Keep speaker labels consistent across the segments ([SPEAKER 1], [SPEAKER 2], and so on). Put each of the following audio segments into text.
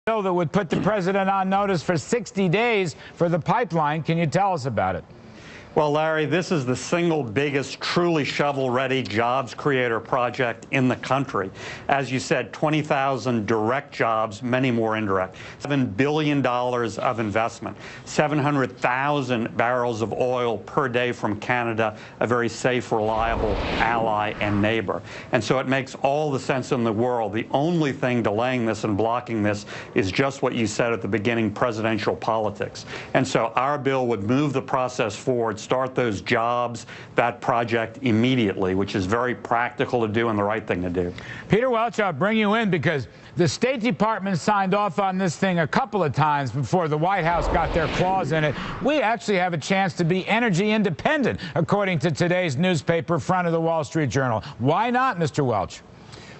[SPEAKER 1] Bill that would put the president on notice for 60 days for the pipeline. Can you tell us about it?
[SPEAKER 2] Well, Larry, this is the single biggest truly shovel-ready jobs creator project in the country. As you said, 20,000 direct jobs, many more indirect. $7 billion of investment, 700,000 barrels of oil per day from Canada, a very safe, reliable ally and neighbor. And so it makes all the sense in the world. The only thing delaying this and blocking this is just what you said at the beginning, presidential politics. And so our bill would move the process forward, start those jobs, that project immediately, which is very practical to do and the right thing to do.
[SPEAKER 1] Peter Welch, I'll bring you in because the State Department signed off on this thing a couple of times before the White House got their claws in it. We actually have a chance to be energy independent, according to today's newspaper, front of the Wall Street Journal. Why not, Mr. Welch?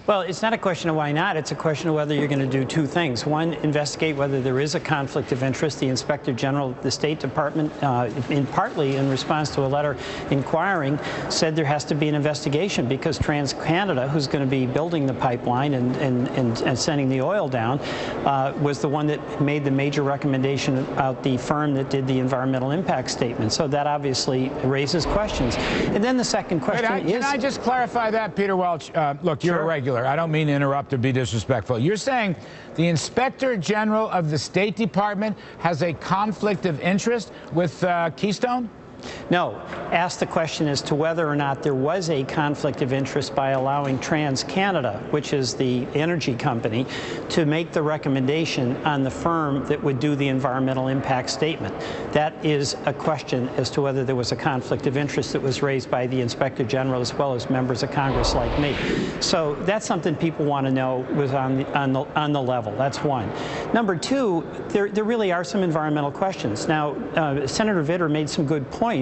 [SPEAKER 3] Well, it's not a question of why not. It's a question of whether you're going to do two things. One, investigate whether there is a conflict of interest. The Inspector General of the State Department, partly in response to a letter inquiring, said there has to be an investigation because TransCanada, who's going to be building the pipeline and sending the oil down, was the one that made the major recommendation about the firm that did the environmental impact statement. So that obviously raises questions. And then the second question is...
[SPEAKER 1] Can I just clarify that, Peter Welch? Look, you're a regular. I don't mean to interrupt or be disrespectful. You're saying the Inspector General of the State Department has a conflict of interest with Keystone?
[SPEAKER 3] No. Ask the question as to whether or not there was a conflict of interest by allowing TransCanada, which is the energy company, to make the recommendation on the firm that would do the environmental impact statement. That is a question as to whether there was a conflict of interest that was raised by the Inspector General as well as members of Congress like me. So that's something people want to know was on the level. That's one. Number two, there really are some environmental questions. Now, Senator Vitter made some good points,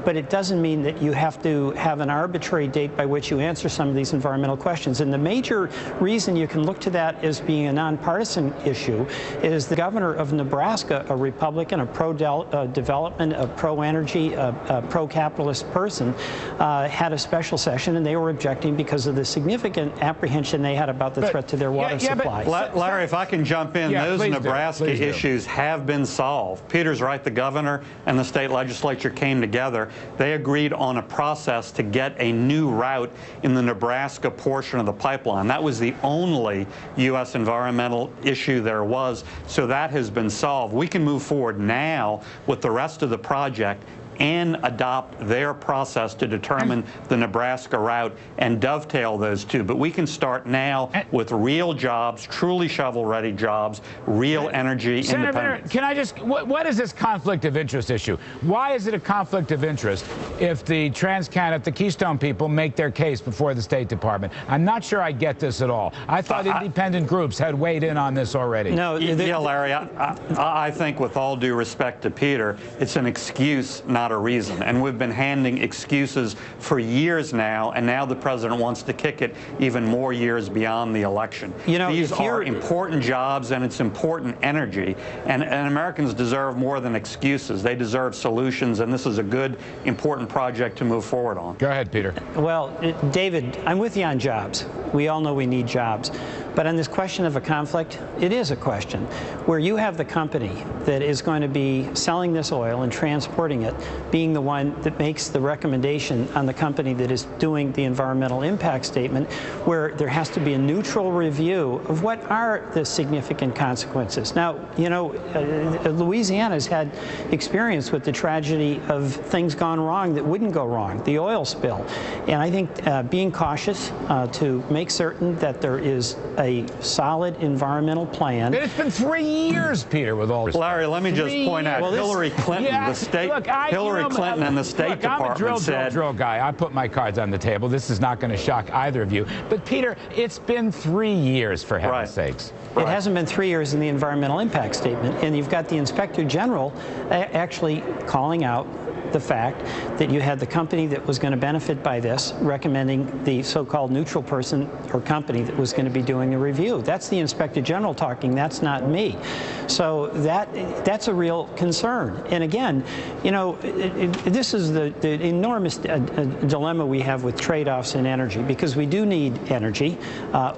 [SPEAKER 3] but it doesn't mean that you have to have an arbitrary date by which you answer some of these environmental questions. And the major reason you can look to that as being a nonpartisan issue is the governor of Nebraska, a Republican, a pro-development, a pro-energy, a pro-capitalist person, had a special session, and they were objecting because of the significant apprehension they had about the threat to their water supply.
[SPEAKER 2] Larry, if I can jump in, those Nebraska issues have been solved. Peter's right, the governor and the state legislature came together. They agreed on a process to get a new route in the Nebraska portion of the pipeline. That was the only U.S. environmental issue there was, so that has been solved. We can move forward now with the rest of the project and adopt their process to determine the Nebraska route and dovetail those two. But we can start now with real jobs, truly shovel-ready jobs, real energy independence.
[SPEAKER 1] Senator, can I just, what is this conflict of interest issue? Why is it a conflict of interest if the TransCanada, if the Keystone people make their case before the State Department? I'm not sure I get this at all. I thought independent groups had weighed in on this already.
[SPEAKER 3] No,
[SPEAKER 2] yeah, Larry, I think with all due respect to Peter, it's an excuse, not a reason. And we've been handing excuses for years now, and now the president wants to kick it even more years beyond the election.
[SPEAKER 3] You know,
[SPEAKER 2] these are important jobs and it's important energy, and Americans deserve more than excuses. They deserve solutions, and this is a good, important project to move forward on.
[SPEAKER 1] Go ahead, Peter.
[SPEAKER 3] Well, David, I'm with you on jobs. We all know we need jobs. But on this question of a conflict, it is a question where you have the company that is going to be selling this oil and transporting it, being the one that makes the recommendation on the company that is doing the environmental impact statement, where there has to be a neutral review of what are the significant consequences. Now, you know, Louisiana's had experience with the tragedy of things gone wrong that wouldn't go wrong, the oil spill. And I think being cautious to make certain that there is a solid environmental plan.
[SPEAKER 1] It's been 3 years, Peter, with all respect.
[SPEAKER 2] Larry, let me just point out, Hillary Clinton, Hillary Clinton and the State Department said...
[SPEAKER 1] I'm a drill guy. I put my cards on the table. This is not going to shock either of you. But, Peter, it's been 3 years, for heaven's sakes.
[SPEAKER 3] It hasn't been 3 years in the environmental impact statement, and you've got the Inspector General actually calling out the fact that you had the company that was going to benefit by this recommending the so-called neutral person or company that was going to be doing the review. That's the Inspector General talking. That's not me. So that's a real concern. And again, you know, this is the enormous dilemma we have with trade-offs in energy, because we do need energy.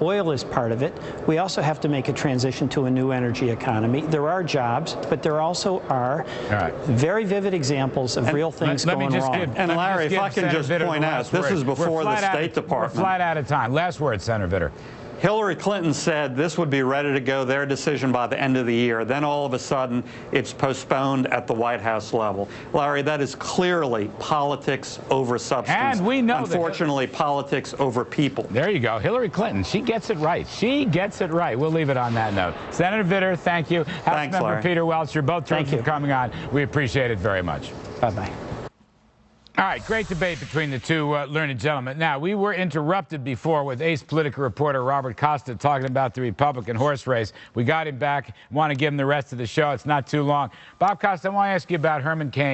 [SPEAKER 3] Oil is part of it. We also have to make a transition to a new energy economy. There are jobs, but there also are very vivid examples of real things going wrong.
[SPEAKER 2] And Larry, if I can just point out, this is before the State Department.
[SPEAKER 1] We're flat out of time. Last word, Senator Vitter.
[SPEAKER 2] Hillary Clinton said this would be ready to go, their decision, by the end of the year. Then all of a sudden, it's postponed at the White House level. Larry, that is clearly politics over substance.
[SPEAKER 1] And we know,
[SPEAKER 2] unfortunately, politics over people.
[SPEAKER 1] There you go. Hillary Clinton, she gets it right. She gets it right. We'll leave it on that note. Senator Vitter, thank you. House Member
[SPEAKER 2] Larry.
[SPEAKER 1] Peter Welch, you're both terms for coming on. We appreciate it very much.
[SPEAKER 3] Bye-bye.
[SPEAKER 1] All right, great debate between the two learned gentlemen. Now, we were interrupted before with ace Politico reporter Robert Costa talking about the Republican horse race. We got him back. Want to give him the rest of the show. It's not too long. Bob Costa, I want to ask you about Herman Cain.